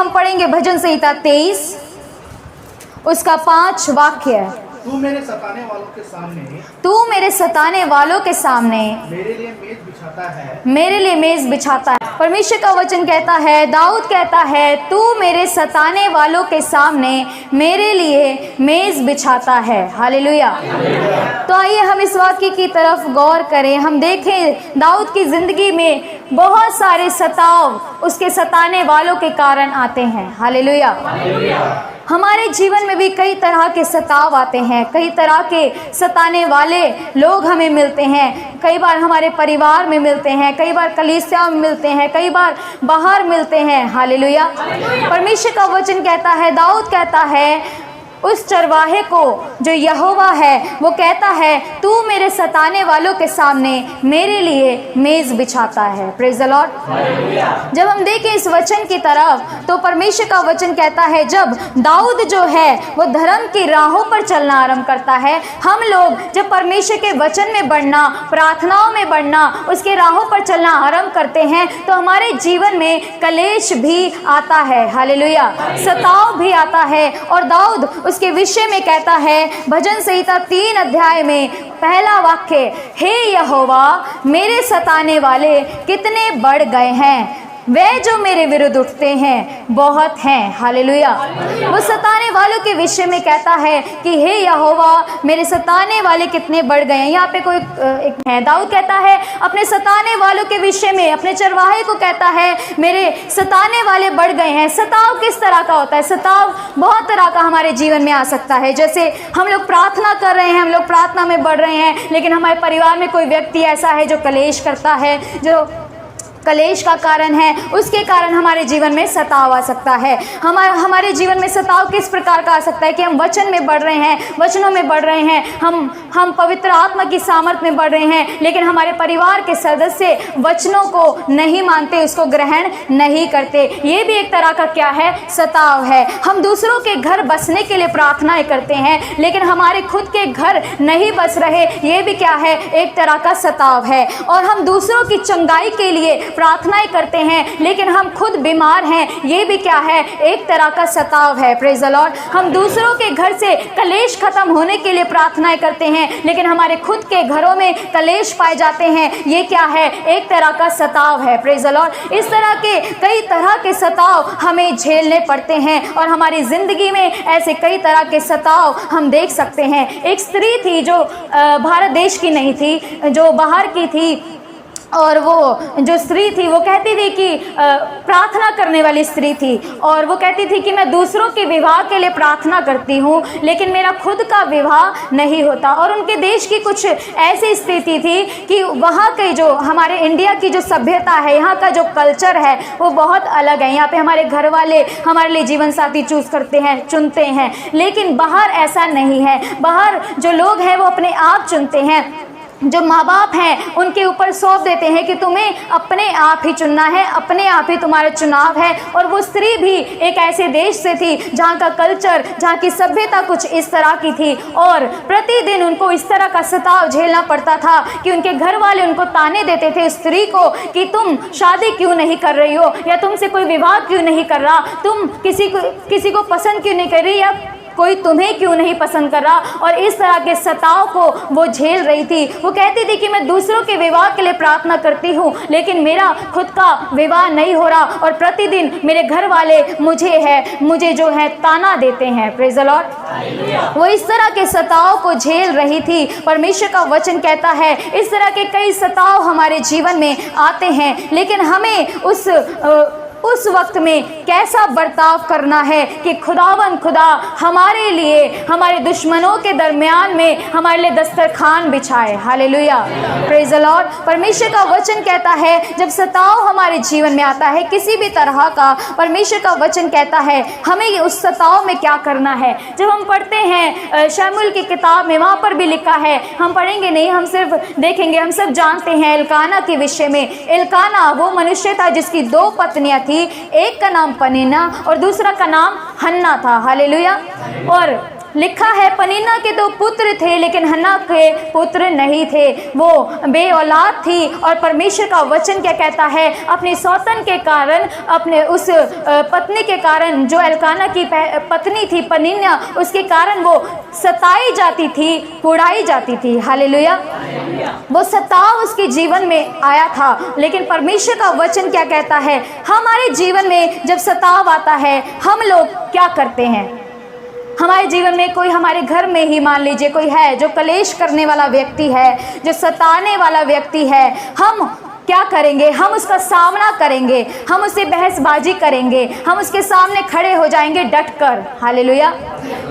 हम पढ़ेंगे भजन संहिता 23 उसका 5 वाक्य। तू मेरे सताने वालों के सामने, तू मेरे सताने वालों के सामने मेरे लिए मेज बिछाता है, मेरे लिए मेज बिछाता है। परमेश्वर का वचन कहता है, दाऊद कहता है, तू मेरे सताने वालों के सामने मेरे लिए मेज बिछाता है। हालेलुया। तो आइए हम इस वाक्य की तरफ गौर करें। हम देखें दाऊद की जिंदगी में बहुत सारे सताव उसके सताने वालों के कारण आते हैं। हालेलुया। हमारे जीवन में भी कई तरह के सताव आते हैं, कई तरह के सताने वाले लोग हमें मिलते हैं। कई बार हमारे परिवार में मिलते हैं, कई बार कलीसिया में मिलते हैं, कई बार बाहर मिलते हैं। हालेलुया। परमेश्वर का वचन कहता है, दाऊद कहता है उस चरवाहे को जो यहोवा है वो कहता है, तू मेरे सताने वालों के सामने मेरे लिए मेज बिछाता है। Praise the Lord. जब हम देखें इस वचन की तरफ तो परमेश्वर का वचन कहता है, जब दाऊद जो है वो धर्म की राहों पर चलना आरंभ करता है, हम लोग जब परमेश्वर के वचन में बढ़ना, प्रार्थनाओं में बढ़ना, उसके राहों पर चलना आरंभ करते हैं तो हमारे जीवन में कलेश भी आता है। हालेलुया। सताव भी आता है। और दाऊद उसके विषय में कहता है भजन संहिता 3 अध्याय में पहला वाक्य, हे यहोवा मेरे सताने वाले कितने बढ़ गए हैं, वे जो मेरे विरुद्ध उठते हैं बहुत हैं। हालेलुया। वो सताने वालों के विषय में कहता है कि हे यहोवा मेरे सताने वाले कितने बढ़ गए हैं। यहाँ पे कोई एक है, दाऊद कहता है अपने सताने वालों के विषय में, अपने चरवाहे को कहता है मेरे सताने वाले बढ़ गए हैं। सताव किस तरह का होता है? सताव बहुत तरह का हमारे जीवन में आ सकता है। जैसे हम लोग प्रार्थना कर रहे हैं, हम लोग प्रार्थना में बढ़ रहे हैं, लेकिन हमारे परिवार में कोई व्यक्ति ऐसा है जो कलेश करता है, जो कलेश का कारण है, उसके कारण हमारे जीवन में सताव आ सकता है। हमारे जीवन में सताव किस प्रकार का आ सकता है कि हम वचन में बढ़ रहे हैं, वचनों में बढ़ रहे हैं, हम पवित्र आत्मा की सामर्थ में बढ़ रहे हैं, लेकिन हमारे परिवार के सदस्य वचनों को नहीं मानते, उसको ग्रहण नहीं करते। ये भी एक तरह का क्या है? सताव है। हम दूसरों के घर बसने के लिए प्रार्थनाएं करते हैं, लेकिन हमारे खुद के घर नहीं बस रहे, ये भी क्या है? एक तरह का सताव है। और हम दूसरों की चंगाई के लिए प्रार्थनाएं करते हैं, लेकिन हम खुद बीमार हैं, ये भी क्या है? एक तरह का सताव है। Praise the Lord. हम दूसरों के घर से कलेश खत्म होने के लिए प्रार्थनाएं करते हैं, लेकिन हमारे खुद के घरों में कलेश पाए जाते हैं, ये क्या है? एक तरह का सताव है। Praise the Lord. इस तरह के कई तरह के सताव हमें झेलने पड़ते हैं और हमारी जिंदगी में ऐसे कई तरह के सताव हम देख सकते हैं। एक स्त्री थी जो भारत देश की नहीं थी, जो बाहर की थी, और वो जो स्त्री थी वो कहती थी कि प्रार्थना करने वाली स्त्री थी, और वो कहती थी कि मैं दूसरों के विवाह के लिए प्रार्थना करती हूँ, लेकिन मेरा खुद का विवाह नहीं होता। और उनके देश की कुछ ऐसी स्थिति थी कि वहाँ के जो हमारे इंडिया की जो सभ्यता है, यहाँ का जो कल्चर है वो बहुत अलग है। यहाँ पे हमारे घर वाले हमारे लिए जीवन साथी चूज करते हैं, चुनते हैं, लेकिन बाहर ऐसा नहीं है। बाहर जो लोग हैं वो अपने आप चुनते हैं। जो माँ बाप हैं उनके ऊपर सौंप देते हैं कि तुम्हें अपने आप ही चुनना है, अपने आप ही तुम्हारा चुनाव है। और वो स्त्री भी एक ऐसे देश से थी जहाँ का कल्चर, जहाँ की सभ्यता कुछ इस तरह की थी, और प्रतिदिन उनको इस तरह का सताव झेलना पड़ता था कि उनके घर वाले उनको ताने देते थे स्त्री को कि तुम शादी क्यों नहीं कर रही हो, या तुमसे कोई विवाह क्यों नहीं कर रहा, तुम किसी को पसंद क्यों नहीं कर रही, या कोई तुम्हें क्यों नहीं पसंद कर रहा। और इस तरह के सताव को वो झेल रही थी। वो कहती थी कि मैं दूसरों के विवाह के लिए प्रार्थना करती हूँ, लेकिन मेरा खुद का विवाह नहीं हो रहा, और प्रतिदिन मेरे घर वाले मुझे जो है ताना देते हैं। Praise the Lord. वो इस तरह के सताव को झेल रही थी। परमेश्वर का वचन कहता है इस तरह के कई सताव हमारे जीवन में आते हैं, लेकिन हमें उस वक्त में कैसा बर्ताव करना है कि खुदा हमारे लिए, हमारे दुश्मनों के दरमियान में हमारे लिए दस्तरखान बिछाए। हालेलुया। Praise the Lord. परमेश्वर का वचन कहता है जब सताव हमारे जीवन में आता है किसी भी तरह का, परमेश्वर का वचन कहता है हमें उस सताव में क्या करना है। जब हम पढ़ते हैं शमूएल की किताब में, वहाँ पर भी लिखा है, हम पढ़ेंगे नहीं, हम सिर्फ देखेंगे। हम सब जानते हैं एल्काना के विषय में। एल्काना वो मनुष्य था जिसकी 2 पत्नियां थी, एक का नाम पनीना और दूसरा का नाम हन्ना था। हालेलुया। और लिखा है पनीना के 2 पुत्र थे लेकिन हन्ना के पुत्र नहीं थे, वो बे औलाद थी। और परमेश्वर का वचन क्या कहता है, अपनी सौतन के कारण, अपने उस पत्नी के कारण जो एल्काना की पत्नी थी पनीना, उसके कारण वो सताई जाती थी, कुड़ाई जाती थी। हालेलुया। वो सताव उसके जीवन में आया था, लेकिन परमेश्वर का वचन क्या कहता है, हमारे जीवन में जब सताव आता है हम लोग क्या करते हैं। हमारे जीवन में कोई, हमारे घर में ही मान लीजिए कोई है जो कलेश करने वाला व्यक्ति है, जो सताने वाला व्यक्ति है, हम क्या करेंगे, हम उसका सामना करेंगे, हम उससे बहसबाजी करेंगे, हम उसके सामने खड़े हो जाएंगे डटकर। हालेलुया।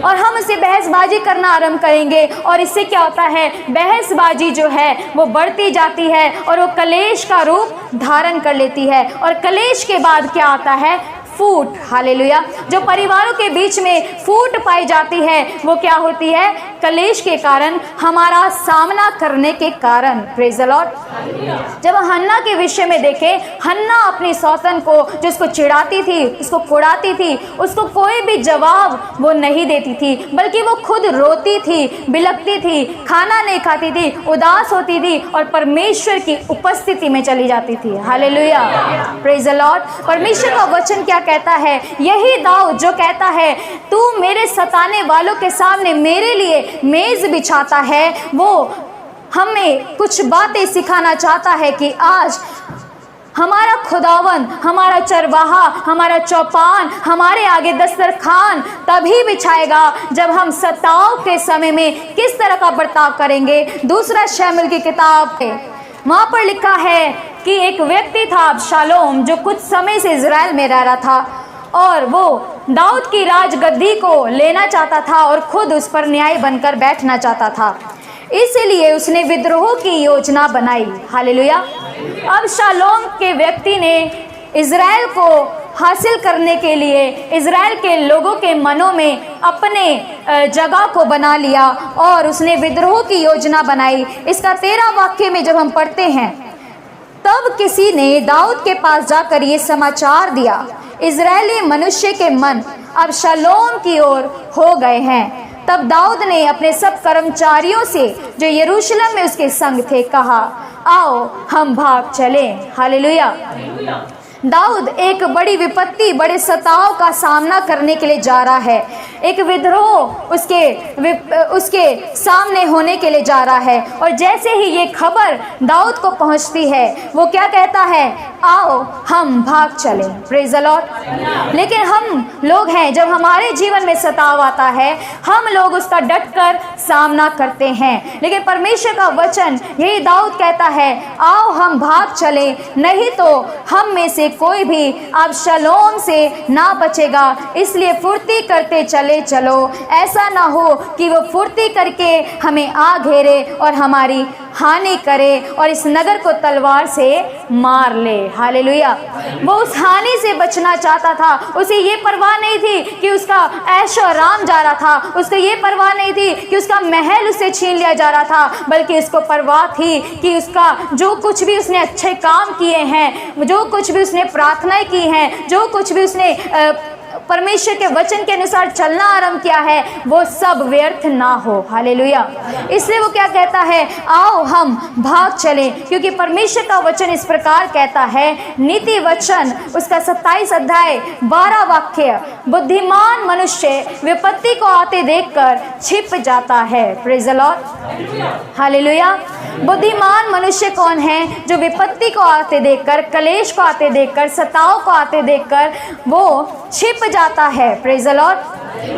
और हम उससे बहसबाजी करना आरंभ करेंगे और इससे क्या होता है, बहसबाजी जो है वो बढ़ती जाती है और वो कलेश का रूप धारण कर लेती है। और कलेश के बाद क्या आता है, फूट। हालेलुया। जो परिवारों के बीच में फूट पाई जाती है वो क्या होती है, कलेश के कारण, हमारा सामना करने के कारण। Praise the Lord. जब हन्ना के विषय में देखें, हन्ना अपनी सौतन को जो उसको चिढ़ाती थी, उसको कुड़ाती थी, उसको कोई भी जवाब वो नहीं देती थी, बल्कि वो खुद रोती थी, बिलखती थी, खाना नहीं खाती थी, उदास होती थी और परमेश्वर की उपस्थिति में चली जाती थी। हालेलुया। Praise the Lord. परमेश्वर का वचन क्या कहता है, यही दाऊद जो कहता है तू मेरे सताने वालों के सामने मेरे लिए मेज बिछाता है, वो हमें कुछ बातें सिखाना चाहता है कि आज हमारा खुदावन, हमारा चरवाहा, हमारा चौपान हमारे आगे दस्तरखान तभी बिछाएगा जब हम सताव के समय में किस तरह का बर्ताव करेंगे। दूसरा शमूएल की किताब है, वहाँ पर लिखा है कि एक व्यक्ति था अबशालोम जो कुछ समय से इज़राइल में रह रहा था और वो दाऊद की राजगद्दी को लेना चाहता था और खुद उस पर न्याय बनकर बैठना चाहता था। इसलिए उसने विद्रोह की योजना बनाई। हालेलुया। अबशालोम के व्यक्ति ने इज़राइल को हासिल करने के लिए इज़राइल के लोगों के मनों में अपने जगह को बना लिया और उसने विद्रोह की योजना बनाई। इसका 13 वाक्य में जब हम पढ़ते हैं, तब किसी ने दाऊद के पास जाकर ये समाचार दिया, इज़राइली मनुष्य के मन अबशालोम की ओर हो गए हैं। तब दाऊद ने अपने सब कर्मचारियों से जो यरूशलेम में उसके संग थे कहा, आओ हम भाग चलें। हालेलुया। दाऊद एक बड़ी विपत्ति, बड़े सताव का सामना करने के लिए जा रहा है। एक विद्रोह उसके सामने होने के लिए जा रहा है और जैसे ही ये खबर दाऊद को पहुंचती है, वो क्या कहता है, आओ हम भाग चलें। Praise the Lord. लेकिन हम लोग हैं, जब हमारे जीवन में सताव आता है हम लोग उसका डटकर सामना करते हैं। लेकिन परमेश्वर का वचन यही दाऊद कहता है, आओ हम भाग चलें, नहीं तो हम में से कोई भी अबशालोम से ना बचेगा। इसलिए फुर्ती करते चले चलो, ऐसा ना हो कि वो फुर्ती करके हमें आ घेरे और हमारी हानि करे और इस नगर को तलवार से मार ले। हालेलुया। वो उस हानि से बचना चाहता था। उसे ये परवाह नहीं थी कि उसका ऐश और आराम जा रहा था, उसको ये परवाह नहीं थी कि उसका महल उससे छीन लिया जा रहा था, बल्कि उसको परवाह थी कि उसका जो कुछ भी उसने अच्छे काम किए हैं, जो कुछ भी उसने प्रार्थनाएं की हैं, जो कुछ भी उसने परमेश्वर के वचन के अनुसार चलना आरंभ किया है, वो सब व्यर्थ ना हो। हालेलुया। इसलिए वो क्या कहता है, आओ हम भाग चलें, क्योंकि परमेश्वर का वचन इस प्रकार कहता है, नीति वचन उसका 27 अध्याय 12 वाक्य, बुद्धिमान मनुष्य विपत्ति को आते देखकर छिप जाता है। Praise the Lord. हालेलुया। बुद्धिमान मनुष्य कौन है? जो विपत्ति को आते देखकर, कलेश को आते देखकर, सताव को आते देखकर वो छिप जाता है। Praise the Lord.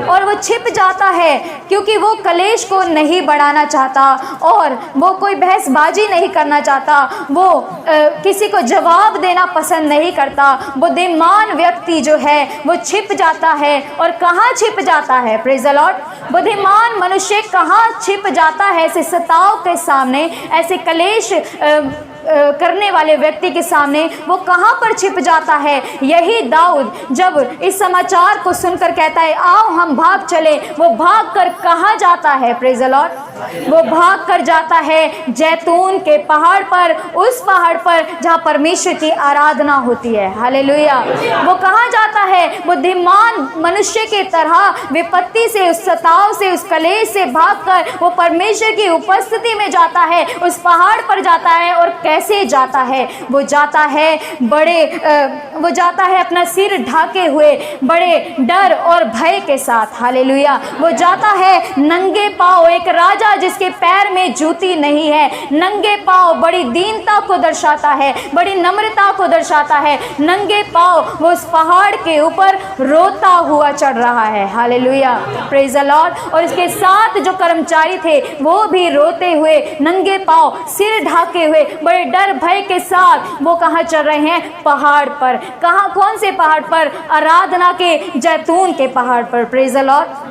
और वो छिप जाता है क्योंकि वो कलेश को नहीं बढ़ाना चाहता और वो कोई बहसबाजी नहीं करना चाहता, वो किसी को जवाब देना पसंद नहीं करता। बुद्धिमान व्यक्ति जो है वो छिप जाता है। और कहाँ छिप जाता है? Praise the Lord. बुद्धिमान मनुष्य कहाँ छिप जाता है? ऐसे सताव के सामने, ऐसे कलेश करने वाले व्यक्ति के सामने वो कहाँ पर छिप जाता है। यही दाऊद जब इस समाचार को सुनकर कहता है आओ हम भाग चले, वो भाग कर कहाँ जाता है? Praise the Lord. वो भाग कर जाता है जैतून के पहाड़ पर, उस पहाड़ पर जहाँ परमेश्वर की आराधना होती है। हालेलुया। वो कहाँ जाता है? बुद्धिमान मनुष्य की तरह विपत्ति से, उस सताव से, उस कलेश से भागकर वो परमेश्वर की उपस्थिति में जाता है, उस पहाड़ पर जाता है। और कैसे जाता है? वो जाता है वो जाता है अपना सिर ढाके हुए, बड़े डर और भय के साथ। हालेलुया। वो जाता है नंगे पांव, एक राजा जिसके पैर में जूती नहीं है, नंगे पांव बड़ी दीनता को दर्शाता है, बड़ी नम्रता को दर्शाता है। नंगे पांव वो उस पहाड़ के ऊपर रोता हुआ चढ़ रहा है। Hallelujah, praise the Lord. और इसके साथ जो कर्मचारी थे वो भी रोते हुए, नंगे पांव, सिर ढाके हुए, बड़े डर भय के साथ वो कहाँ चढ़ रहे हैं? पहाड़ पर। कहाँ? कौन से पहाड़ पर? आराधना के जैतून के पहाड़ पर। Praise the Lord.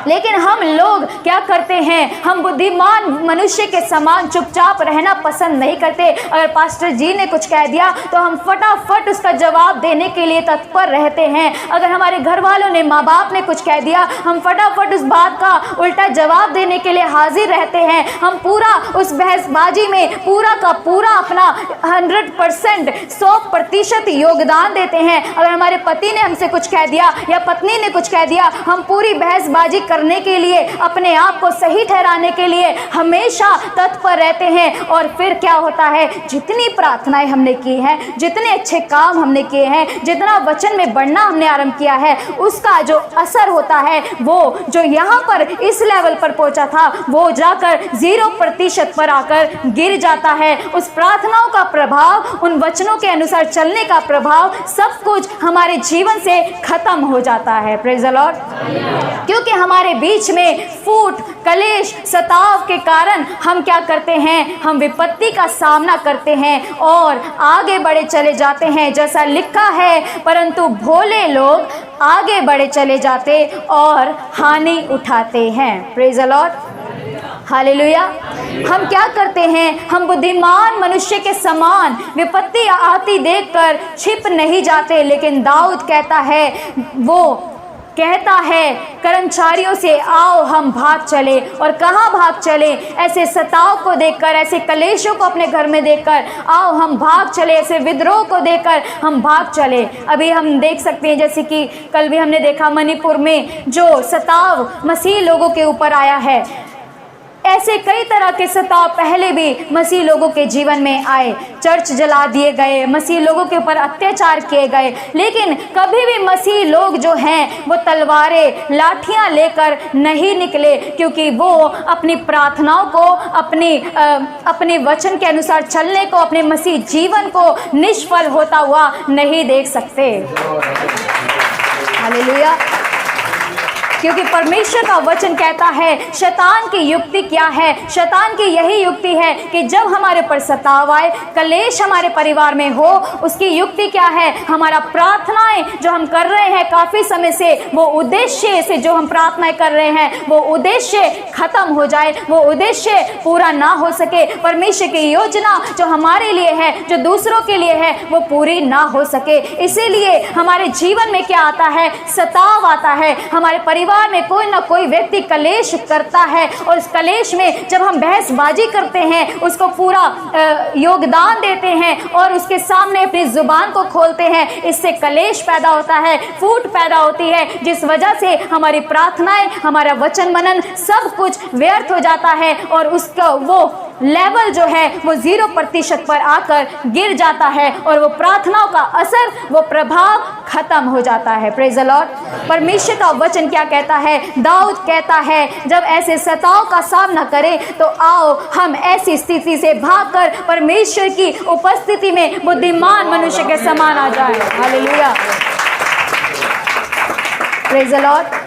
लेकिन हम लोग क्या करते हैं? हम बुद्धिमान मनुष्य के समान चुपचाप रहना पसंद नहीं करते। अगर पास्टर जी ने कुछ कह दिया तो हम फटाफट उसका जवाब देने के लिए तत्पर रहते हैं। अगर हमारे घर वालों ने, माँ बाप ने कुछ कह दिया, हम फटाफट उस बात का उल्टा जवाब देने के लिए हाजिर रहते हैं। हम पूरा उस बहसबाजी में पूरा का पूरा अपना 100%, 100% योगदान देते हैं। अगर हमारे पति ने हमसे कुछ कह दिया या पत्नी ने कुछ कह दिया, हम पूरी बहसबाजी करने के लिए, अपने आप को सही ठहराने के लिए हमेशा तत्पर रहते हैं। और फिर क्या होता है? जितनी प्रार्थनाएं हमने की हैं, जितने अच्छे काम हमने किए हैं, जितना वचन में बढ़ना हमने आरंभ किया है, उसका जो असर होता है, वो जो यहाँ पर इस लेवल पर पहुंचा था, वो जाकर 0% पर आकर गिर जाता है। उस प्रार्थनाओं का प्रभाव, उन वचनों के अनुसार चलने का प्रभाव, सब कुछ हमारे जीवन से खत्म हो जाता है। Praise the Lord. क्योंकि हमारे बीच में फूट, कलेश, सताव के कारण हम क्या करते हैं? हम विपत्ति का सामना करते हैं और आगे बढ़े चले जाते हैं। जैसा लिखा है, परंतु भोले लोग आगे बढ़े चले जाते और हानि उठाते हैं। Praise the Lord. हालेलुया। हम क्या करते हैं? हम बुद्धिमान मनुष्य के समान विपत्ति आती देखकर छिप नहीं जाते। लेकिन दाऊद कहता है कर्मचारियों से आओ हम भाग चले। और कहाँ भाग चले? ऐसे सताव को देखकर, ऐसे कलेशों को अपने घर में देखकर आओ हम भाग चले, ऐसे विद्रोह को देखकर हम भाग चले। अभी हम देख सकते हैं, जैसे कि कल भी हमने देखा मणिपुर में जो सताव मसीह लोगों के ऊपर आया है, ऐसे कई तरह के सताव पहले भी मसीह लोगों के जीवन में आए। चर्च जला दिए गए, मसीह लोगों के ऊपर अत्याचार किए गए। लेकिन कभी भी मसीह लोग जो हैं वो तलवारें, लाठियां लेकर नहीं निकले, क्योंकि वो अपनी प्रार्थनाओं को, अपने वचन के अनुसार चलने को, अपने मसीह जीवन को निष्फल होता हुआ नहीं देख सकते। हालेलुया। क्योंकि परमेश्वर का वचन कहता है, शैतान की युक्ति क्या है? शैतान की यही युक्ति है कि जब हमारे पर सताव आए, कलेश हमारे परिवार में हो, उसकी युक्ति क्या है? हमारा प्रार्थनाएं जो हम कर रहे हैं काफ़ी समय से, वो उद्देश्य से जो हम प्रार्थनाएं कर रहे हैं, वो उद्देश्य खत्म हो जाए, वो उद्देश्य पूरा ना हो सके। परमेश्वर की योजना जो हमारे लिए है, जो दूसरों के लिए है, वो पूरी ना हो सके। इसीलिए हमारे जीवन में क्या आता है? सताव आता है। हमारे परिवार में कोई ना कोई व्यक्ति कलेश करता है, और उस कलेश में जब हम बहसबाजी करते हैं, उसको पूरा योगदान देते हैं और उसके सामने अपनी जुबान को खोलते हैं, इससे कलेश पैदा होता है, फूट पैदा होती है, जिस वजह से हमारी प्रार्थनाएं, हमारा वचन मनन सब कुछ व्यर्थ हो जाता है। और उसका वो लेवल जो है वो 0% पर आकर गिर जाता है, और वो प्रार्थनाओं का असर, वो प्रभाव खत्म हो जाता है। Praise the Lord. परमेश्वर का वचन क्या कहता है? दाऊद कहता है, जब ऐसे सताव का सामना करें तो आओ हम ऐसी स्थिति से भागकर परमेश्वर की उपस्थिति में बुद्धिमान मनुष्य के समान आ जाए। हालेलुया। Praise the Lord.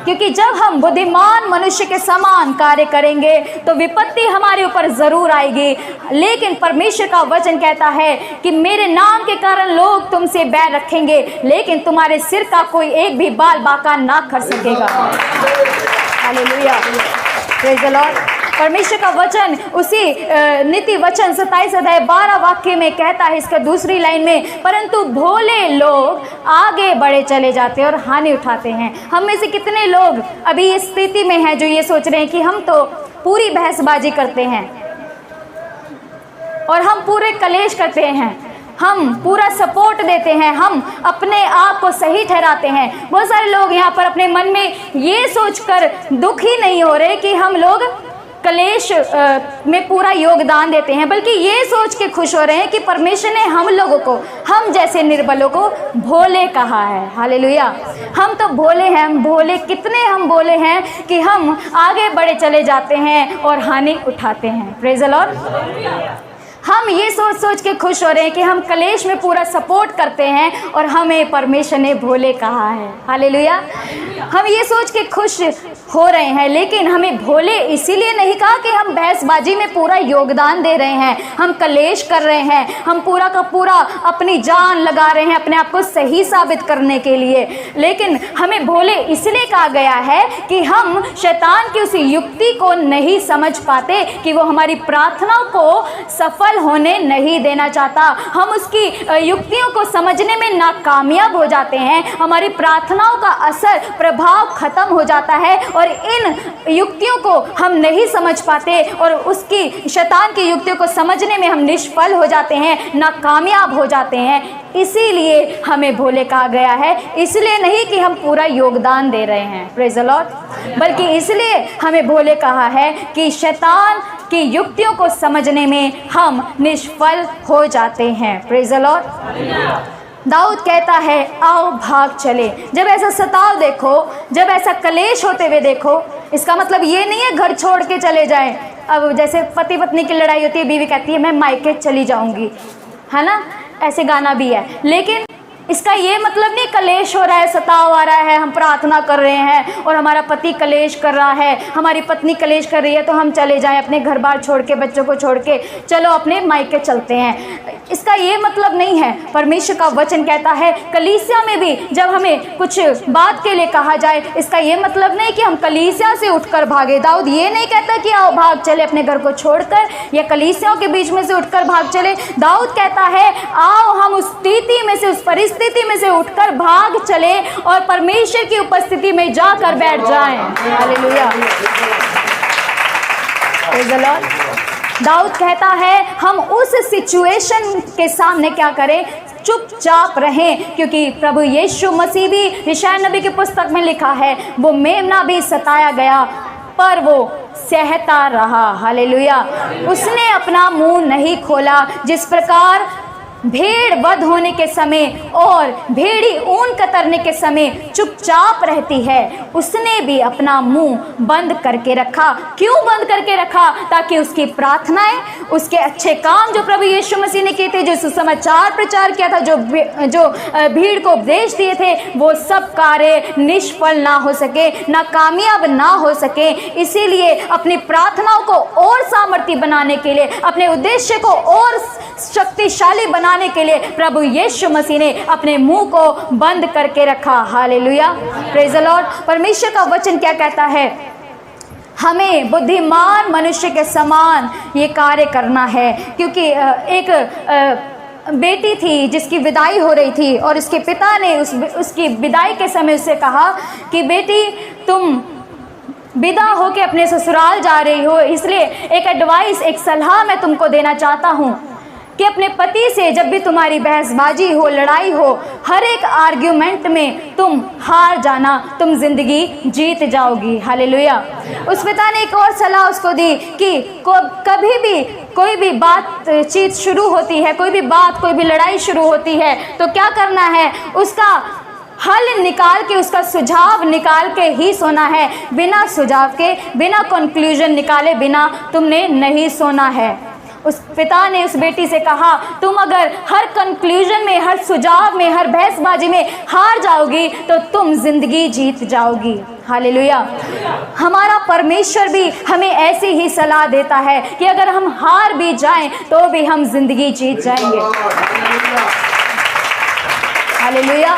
क्योंकि जब हम बुद्धिमान मनुष्य के समान कार्य करेंगे तो विपत्ति हमारे ऊपर जरूर आएगी। लेकिन परमेश्वर का वचन कहता है कि मेरे नाम के कारण लोग तुमसे बैर रखेंगे, लेकिन तुम्हारे सिर का कोई एक भी बाल बाका ना कर सकेगा। हालेलुया। Praise the Lord. परमेश्वर का वचन उसी नीति वचन 27 अध्याय 12 वाक्य में कहता है, इसका दूसरी लाइन में, परंतु भोले लोग आगे बढ़े चले जाते हैं और हानि उठाते हैं। हम में से कितने लोग अभी इस स्थिति में हैं जो ये सोच रहे हैं कि हम तो पूरी बहसबाजी करते हैं और हम पूरे कलेश करते हैं, हम पूरा सपोर्ट देते हैं, हम अपने आप को सही ठहराते हैं। बहुत सारे लोग यहाँ पर अपने मन में ये सोचकर दुखी नहीं हो रहे कि हम लोग कलेश में पूरा योगदान देते हैं, बल्कि ये सोच के खुश हो रहे हैं कि परमेश्वर ने हम लोगों को, हम जैसे निर्बलों को भोले कहा है। हालेलुया। हम तो भोले हैं, हम भोले, कितने हम भोले हैं कि हम आगे बढ़े चले जाते हैं और हानि उठाते हैं। Praise the Lord. हम ये सोच के खुश हो रहे हैं कि हम कलेश में पूरा सपोर्ट करते हैं और हमें परमेश्वर ने भोले कहा है। हालेलुया। हम ये सोच के खुश हो रहे हैं, लेकिन हमें भोले इसीलिए नहीं कहा कि हम बहसबाजी में पूरा योगदान दे रहे हैं, हम कलेश कर रहे हैं, हम पूरा का पूरा अपनी जान लगा रहे हैं अपने आप को सही साबित करने के लिए, लेकिन हमें भोले इसलिए कहा गया है कि हम शैतान की उस युक्ति को नहीं समझ पाते कि वो हमारी प्रार्थनाओं को सफल होने नहीं देना चाहता। हम उसकी युक्तियों को समझने में नाकामयाब हो जाते हैं, हमारी प्रार्थनाओं का असर प्रभाव खत्म हो जाता है और इन युक्तियों को हम नहीं समझ पाते और उसकी शैतान की युक्तियों को समझने में हम निष्फल हो जाते हैं, नाकामयाब हो जाते हैं। इसीलिए हमें भोले कहा गया है, इसलिए नहीं कि हम पूरा योगदान दे रहे हैं, प्रेज़ द लॉर्ड, बल्कि इसलिए हमें भोले कहा है कि शैतान की युक्तियों को समझने में हम निष्फल हो जाते हैं। Praise the lord. दाऊद कहता है, आओ भाग चले। जब ऐसा सताव देखो, जब ऐसा कलेश होते हुए देखो, इसका मतलब ये नहीं है घर छोड़ के चले जाएं। अब जैसे पति पत्नी की लड़ाई होती है, बीवी कहती है मैं मायके चली जाऊंगी, है ना, ऐसे गाना भी है, लेकिन इसका ये मतलब नहीं कलेश हो रहा है, सताव आ रहा है, हम प्रार्थना कर रहे हैं और हमारा पति कलेश कर रहा है, हमारी पत्नी कलेश कर रही है तो हम चले जाएं अपने घर बार छोड़ के, बच्चों को छोड़ के, चलो अपने मायके चलते हैं। इसका ये मतलब नहीं है। परमेश्वर का वचन कहता है कलीसिया में भी जब हमें कुछ बात के लिए कहा जाए, इसका ये मतलब नहीं कि हम कलीसिया से उठकर भागे। दाऊद ये नहीं कहता कि आओ भाग चले अपने घर को छोड़कर या कलीसियाओं के बीच में से उठकर भाग चले। दाऊद कहता है आओ हम उस स्थिति में से, उस परिस्थिति में से उठकर भाग चले और परमेश्वर की उपस्थिति में जाकर बैठ जाएं। Hallelujah. Praise the lord. Dawood कहता है हम उस सिचुएशन के सामने क्या करें, चुपचाप रहें, क्योंकि प्रभु यीशु मसीह भी यशायाह नबी की पुस्तक में लिखा है, वो मेमना भी सताया गया पर वो सहता रहा। हालेलुया। उसने अपना मुंह नहीं खोला। जिस प्रकार भेड़ वध होने के समय और भेड़ी ऊन कतरने के समय चुपचाप रहती है, उसने भी अपना मुंह बंद करके रखा। क्यों बंद करके रखा? ताकि उसकी प्रार्थनाएं, उसके अच्छे काम जो प्रभु यीशु मसीह ने किए थे, जो सुसमाचार प्रचार किया था, जो भीड़ को उपदेश दिए थे, वो सब कार्य निष्फल ना हो सके, नाकामयाब ना हो सके। इसीलिए अपनी प्रार्थनाओं को और सामर्थ्य बनाने के लिए, अपने उद्देश्य को और शक्तिशाली बनाने के लिए प्रभु यीशु मसीह ने अपने मुंह को बंद करके रखा। हालेलुया। Praise the Lord. परमेश्वर का वचन क्या कहता है? हमें बुद्धिमान मनुष्य के समान ये कार्य करना है। क्योंकि एक बेटी थी जिसकी विदाई हो रही थी और उसके पिता ने उसकी विदाई के समय उससे कहा कि बेटी तुम विदा होके अपने ससुराल जा रही हो, इसलिए एक एडवाइस, एक सलाह मैं तुमको देना चाहता हूँ कि अपने पति से जब भी तुम्हारी बहसबाजी हो, लड़ाई हो, हर एक आर्ग्यूमेंट में तुम हार जाना, तुम जिंदगी जीत जाओगी। हालेलुया। उस पिता ने एक और सलाह उसको दी कि कभी भी कोई भी बातचीत शुरू होती है, कोई भी बात, कोई भी लड़ाई शुरू होती है तो क्या करना है, उसका हल निकाल के, उसका सुझाव निकाल के ही सोना है। बिना सुझाव के, बिना कंक्लूजन निकाले बिना तुमने नहीं सोना है। उस पिता ने उस बेटी से कहा तुम अगर हर कंक्लूजन में, हर सुझाव में, हर बहसबाजी में हार जाओगी तो तुम जिंदगी जीत जाओगी। हालेलुया। हमारा परमेश्वर भी हमें ऐसी ही सलाह देता है कि अगर हम हार भी जाएं तो भी हम जिंदगी जीत जाएंगे। हालेलुया।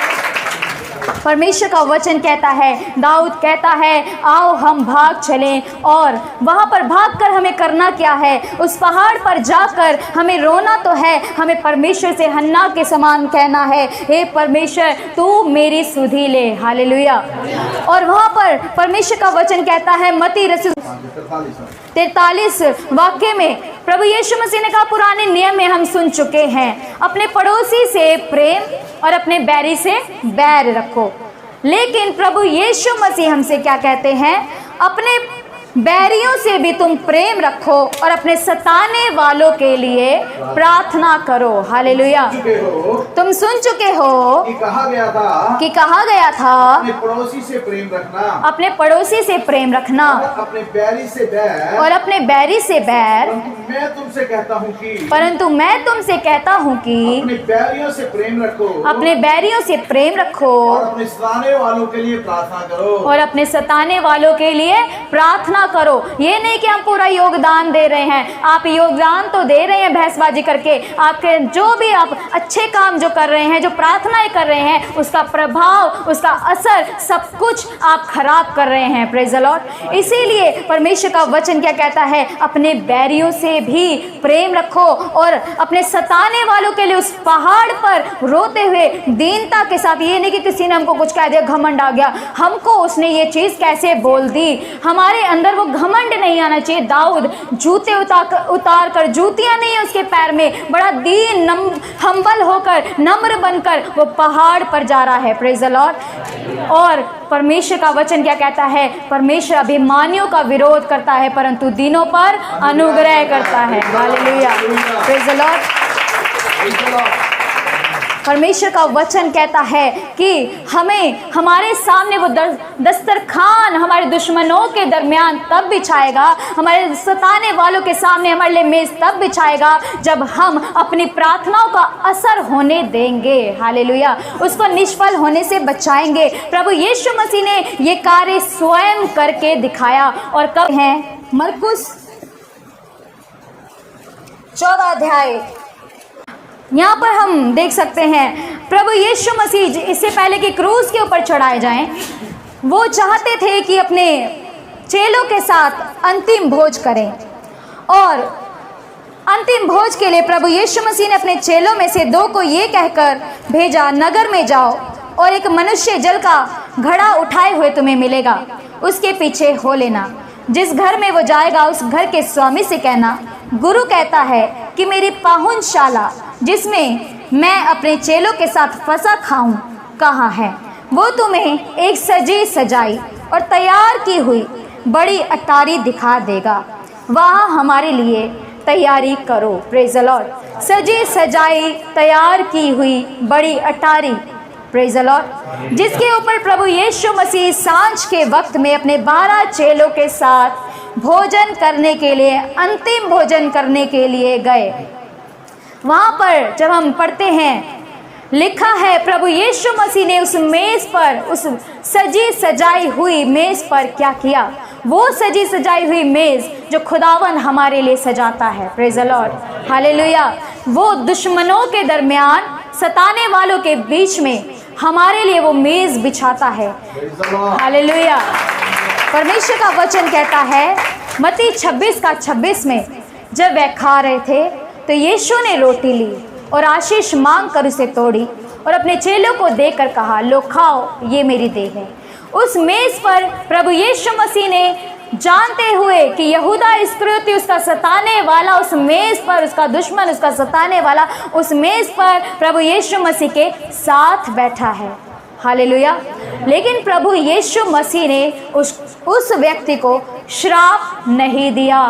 परमेश्वर का वचन कहता है, दाऊद कहता है आओ हम भाग चलें, और वहाँ पर भागकर हमें करना क्या है? उस पहाड़ पर जाकर हमें रोना तो है, हमें परमेश्वर से हन्ना के समान कहना है, हे परमेश्वर तू मेरी सुधि ले। हालेलुया। और वहाँ पर परमेश्वर का वचन कहता है मत्ती रसूल 43 वाक्य में प्रभु यीशु मसीह ने कहा, पुराने नियम में हम सुन चुके हैं, अपने पड़ोसी से प्रेम और अपने बैरी से बैर रखो। लेकिन प्रभु यीशु मसीह हमसे क्या कहते हैं? अपने बैरियों से भी तुम प्रेम रखो और अपने सताने वालों के लिए प्रार्थना करो। हालेलुया। तुम सुन चुके हो कि कहा गया था अपने पड़ोसी से प्रेम रखना, अपने पड़ोसी से प्रेम रखना अपने बैरी से बैर, और अपने बैरी से बैर। परंतु मैं तुमसे कहता हूँ कि अपने बैरियों से प्रेम रखो, अपने बैरियों से प्रेम रखो और अपने सताने वालों के लिए प्रार्थना करो, और अपने सताने वालों के लिए प्रार्थना करो। ये नहीं कि हम पूरा योगदान दे रहे हैं, आप योगदान तो दे रहे हैं भैंसबाजी करके, आपके जो भी आप अच्छे काम जो कर रहे हैं, जो प्रार्थनाएं कर रहे हैं, उसका प्रभाव, उसका असर सब कुछ आप खराब कर रहे हैं। Praise the Lord. इसीलिए परमेश्वर का वचन क्या कहता है? अपने बैरियों से भी प्रेम रखो और अपने सताने वालों के लिए उस पहाड़ पर रोते हुए दीनता के साथ। ये नहीं कि किसी ने हमको कुछ कह दिया, घमंड आ गया, हमको उसने ये चीज़ कैसे बोल दी, हमारे अंदर वो घमंड नहीं आना चाहिए। दाऊद जूते उतार कर, जूतियां नहीं है उसके पैर में, बड़ा दीन हम्बल होकर, नम्र बनकर वो पहाड़ पर जा रहा है। Praise the Lord. और परमेश्वर का वचन क्या कहता है? परमेश्वर अभिमानियों का विरोध करता है परंतु दीनों पर अनुग्रह करता है। हालेलुया। Praise the Lord. परमेश्वर का वचन कहता है कि हमें हमारे सामने वो दस्तरखान हमारे दुश्मनों के दरमियान तब बिछाएगा, हमारे सताने वालों के सामने हमारे लिए मेज तब बिछाएगा जब हम अपनी प्रार्थनाओं का असर होने देंगे। हालेलुया। उसको निष्फल होने से बचाएंगे। प्रभु यीशु मसीह ने ये कार्य स्वयं करके दिखाया। और कब है? मरकुस 14 अध्याय। यहाँ पर हम देख सकते हैं प्रभु यीशु मसीह इससे पहले कि क्रूस के ऊपर चढ़ाए जाएं, वो चाहते थे कि अपने चेलों के साथ अंतिम भोज करें। और अंतिम भोज के लिए प्रभु यीशु मसीह ने अपने चेलों में से 2 को ये कहकर भेजा, नगर में जाओ और एक मनुष्य जल का घड़ा उठाए हुए तुम्हें मिलेगा, उसके पीछे हो लेना। जिस घर में वो जाएगा उस घर के स्वामी से कहना, गुरु कहता है कि मेरी पाहुनशाला जिसमें मैं अपने चेलों के साथ फसा खाऊं कहाँ है? वो तुम्हें एक सजी सजाई और तैयार की हुई बड़ी अटारी दिखा देगा, वहाँ हमारे लिए तैयारी करो। Praise the Lord. सजी सजाई तैयार की हुई बड़ी अटारी, प्रेज़ द लॉर्ड, जिसके ऊपर प्रभु यीशु मसीह सांझ के वक्त में अपने 12 चेलों के साथ भोजन करने के लिए, अंतिम भोजन करने के लिए गए। वहाँ पर जब हम पढ़ते हैं, लिखा है प्रभु यीशु मसीह ने उस मेज पर, उस सजी सजाई हुई मेज पर क्या किया? वो सजी सजाई हुई मेज जो खुदावन हमारे लिए सजाता है। Praise the Lord. हालेलुया। वो दुश्मनों के दरमियान, सताने वालों के बीच में हमारे लिए वो मेज बिछाता है। हालेलुया। परमेश्वर का वचन कहता है मत्ती 26:26 में, जब वह खा रहे थे तो यीशु ने रोटी ली और आशीष मांग कर उसे तोड़ी और अपने चेलों को देकर कहा, लो खाओ, ये मेरी देह है। उस मेज पर प्रभु यीशु मसीह ने, जानते हुए कि यहूदा इस्करियोती उसका सताने वाला उस मेज पर, उसका दुश्मन, उसका सताने वाला उस मेज पर प्रभु यीशु मसीह के साथ बैठा है। हालेलुया। लेकिन प्रभु यीशु मसीह ने उस व्यक्ति को श्राप नहीं दिया।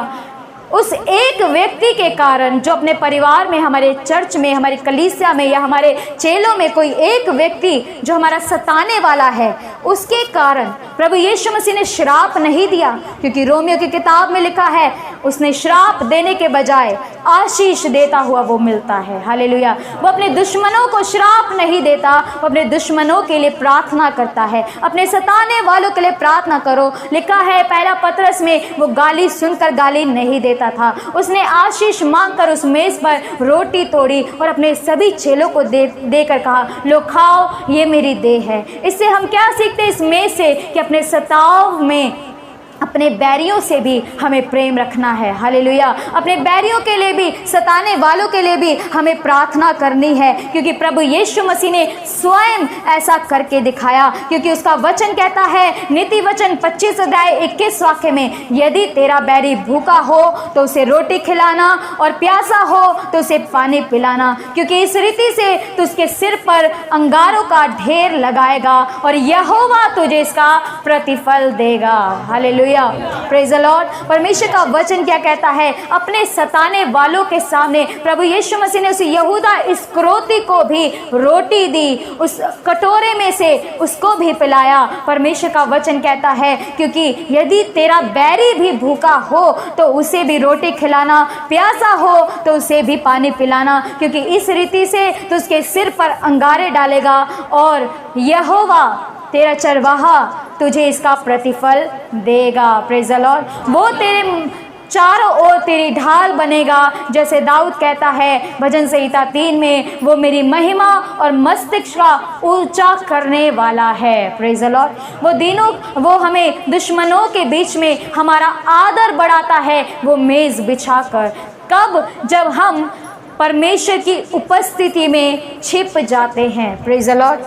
उस एक व्यक्ति के कारण, जो अपने परिवार में, हमारे चर्च में, हमारी कलीसिया में या हमारे चेलों में कोई एक व्यक्ति जो हमारा सताने वाला है, उसके कारण प्रभु यीशु मसीह ने श्राप नहीं दिया। क्योंकि रोमियो की किताब में लिखा है उसने श्राप देने के बजाय आशीष देता हुआ वो मिलता है। हालेलुया। वो अपने दुश्मनों को श्राप नहीं देता, वो अपने दुश्मनों के लिए प्रार्थना करता है। अपने सताने वालों के लिए प्रार्थना करो। लिखा है पहला पतरस में, वो गाली सुनकर गाली नहीं देता था, उसने आशीष मांगकर उस मेज पर रोटी तोड़ी और अपने सभी चेलों को देकर कहा, लो खाओ, ये मेरी देह है। इससे हम क्या सीखते हैं इस मेज से? कि अपने सताव में अपने बैरियों से भी हमें प्रेम रखना है। हालेलुया। अपने बैरियों के लिए भी, सताने वालों के लिए भी हमें प्रार्थना करनी है, क्योंकि प्रभु यीशु मसीह ने स्वयं ऐसा करके दिखाया। क्योंकि उसका वचन कहता है, नीति वचन 25 अध्याय 21 वाक्य में, यदि तेरा बैरी भूखा हो तो उसे रोटी खिलाना और प्यासा हो तो उसे पानी पिलाना, क्योंकि इस रीति से तू उसके सिर पर अंगारों का ढेर लगाएगा और यहोवा तुझे इसका प्रतिफल देगा। हालेलुया। Praise the Lord. परमेश्वर का वचन क्या कहता है? अपने सताने वालों के सामने प्रभु यीशु मसीह ने उस यहूदा इस्करियोती को भी रोटी दी, उस कटोरे में से उसको भी पिलाया। परमेश्वर का वचन कहता है, क्योंकि यदि तेरा बैरी भी भूखा हो तो उसे भी रोटी खिलाना, प्यासा हो तो उसे भी पानी पिलाना, क्योंकि इस रीति से तो उसके सिर पर अंगारे डालेगा और यहोवा तेरा चरवाहा तुझे इसका प्रतिफल देगा। Praise the Lord. वो तेरे चारों ओर तेरी ढाल बनेगा, जैसे दाऊद कहता है भजन संहिता 3 में, वो मेरी महिमा और मस्तिष्क का ऊंचा करने वाला है। Praise the Lord. वो हमें दुश्मनों के बीच में हमारा आदर बढ़ाता है, वो मेज़ बिछाकर। कब? जब हम परमेश्वर की उपस्थिति में छिप जाते हैं। Praise the Lord.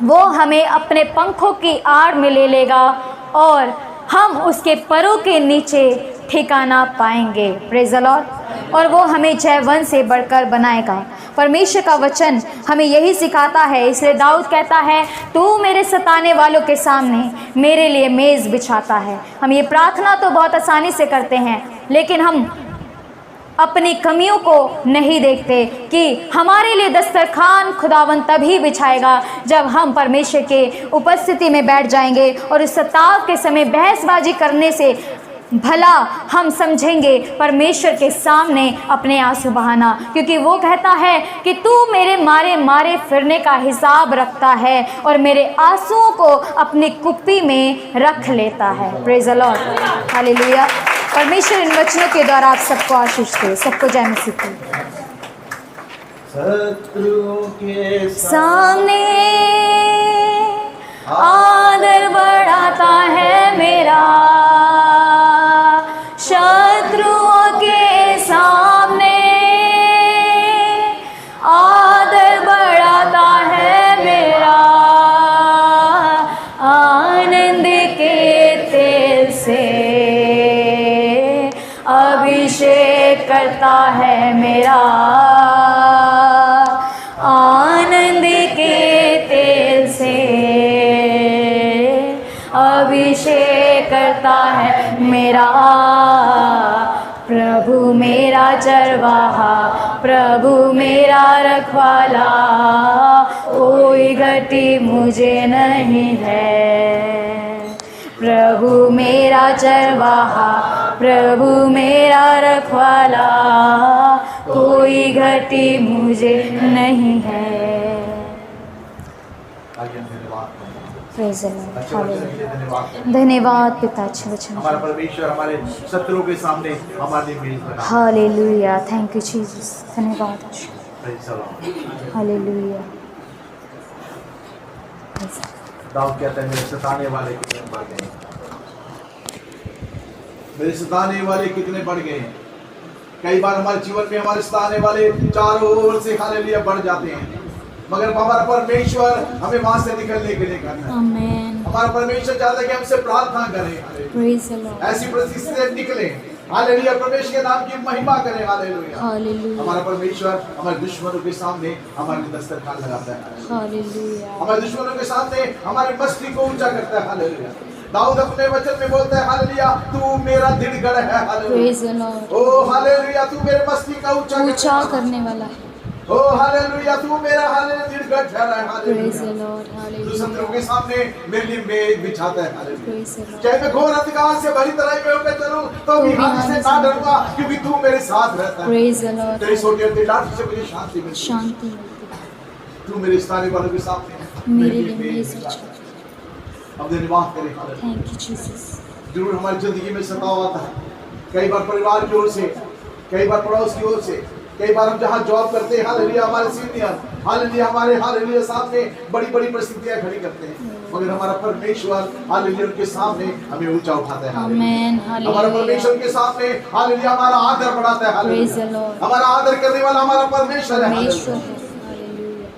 वो हमें अपने पंखों की आड़ में ले लेगा और हम उसके परों के नीचे ठिकाना पाएंगे। Praise the Lord. और वो हमें जयवंत से बढ़कर बनाएगा। परमेश्वर का वचन हमें यही सिखाता है। इसलिए दाऊद कहता है, तू मेरे सताने वालों के सामने मेरे लिए मेज़ बिछाता है। हम ये प्रार्थना तो बहुत आसानी से करते हैं, लेकिन हम अपनी कमियों को नहीं देखते कि हमारे लिए दस्तरखान खुदावन तभी बिछाएगा जब हम परमेश्वर के उपस्थिति में बैठ जाएंगे। और इस सताव के समय बहसबाजी करने से भला हम समझेंगे परमेश्वर के सामने अपने आंसू बहाना, क्योंकि वो कहता है कि तू मेरे मारे मारे फिरने का हिसाब रखता है और मेरे आंसुओं को अपनी कुप्पी में रख लेता है। Praise the Lord. हालेलुया। परमेश्वर इन वचनों के द्वारा आप सबको आशीष दे। सबको जय मसीह की। शत्रुओं के सामने आदर बढ़ाता है मेरा, शत्रुओं के सामने आदर बढ़ाता है मेरा, आनंद के तेल से अभिषेक करता है मेरा, आनंद के तेल से अभिषेक करता है मेरा। प्रभु मेरा चरवाहा, प्रभु मेरा रखवाला, कोई घटी मुझे नहीं है। प्रभु मेरा चरवाहा, प्रभु मेरा रखवाला, कोई घटी मुझे नहीं है। धन्यवाद पिता, अच्छे वचन। हमारा परमेश्वर हमारे शत्रुओं के सामने हमारे मेज बना। हालेलुया। Thank you Jesus. धन्यवाद। Praise the Lord. हालेलुया। दाऊद कहता है, मेरे सताने वाले कितने बढ़ गए, मेरे सताने वाले कितने बढ़ गए। कई बार हमारे जीवन में हमारे सताने वाले चारों ओर से हालेलुया बढ़ जाते हैं, मगर हमारा परमेश्वर हमें वहां से निकलने के लिए करना है। आमीन। हमारा परमेश्वर चाहता है कि हमसे प्रार्थना करें, प्रेज़ द लॉर्ड। ऐसी परिस्थिति से निकले, हालेलुया, परमेश्वर के नाम की महिमा करें। हालेलुया। हालेलुया। हमारा परमेश्वर हमारे दुश्मनों के सामने हमारे दस्तरखान लगाता है। हालेलुया। हमारे दुश्मनों के सामने हमारे मस्ती को ऊंचा करता है। हालेलुया। दाऊद अपने वचन में बोलता है, हालेलुया, तू मेरा दृढ़गढ़ है। हालेलुया। Praise the lord. ओ हालेलुया, तू मेरे मस्ती का ऊंचा करने वाला है। ओ हालेलुया, तू मेरा हालेलुया निर्गत ठहरा है। Praise the hallelujah, Lord. तू Hallelujah. शत्रुओं के सामने मेरे लिए मेज बिछाता है। Hallelujah, Praise the Lord. चाहे मैं घोर अंधकार से भरी तराई में होकर चलूं तो भी हानि से ना डरूंगा, क्योंकि तू मेरे साथ रहता है। Praise the Lord. तेरी सोटी और तेरी लाठी से मुझे शांति मिलती है। शांति मिलती है। तू मेरे स्थानीय वालों के सामने मेरे लिए मेज बिछा। अब धन्यवाद करें। Hallelujah, Thank you, Jesus. जरूर हमारी जिंदगी में सताव आता है, कई बार परिवार की ओर से, कई बार पड़ोस की ओर से, कई बार हम जहाँ जॉब करते हैं, हालेलुया, हमारे सीनियर, हालेलुया, हमारे हालेलुया सामने बड़ी बड़ी परिस्थितियां खड़ी करते हैं, मगर हमारा परमेश्वर हालेलुया उनके सामने हमें ऊंचा उठाता है। Amen. हमारा परमेश्वर Hallelujah. के सामने हालेलुया हमारा आदर बढ़ाता है। Praise the hallelujah, Lord. हमारा आदर करने वाला हमारा परमेश्वर है। परमेश्वर हालेलुया, है। Hallelujah.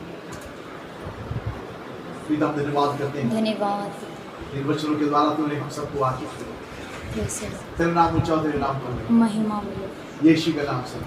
पिता हम धन्यवाद करते हैं, धन्यवाद। इन वचनों के द्वारा तूने हम सबको आशीष दी। Praise the Lord. तेरा नाम ऊंचा हो, तेरे नाम पर महिमा मिले। यीशु के नाम से।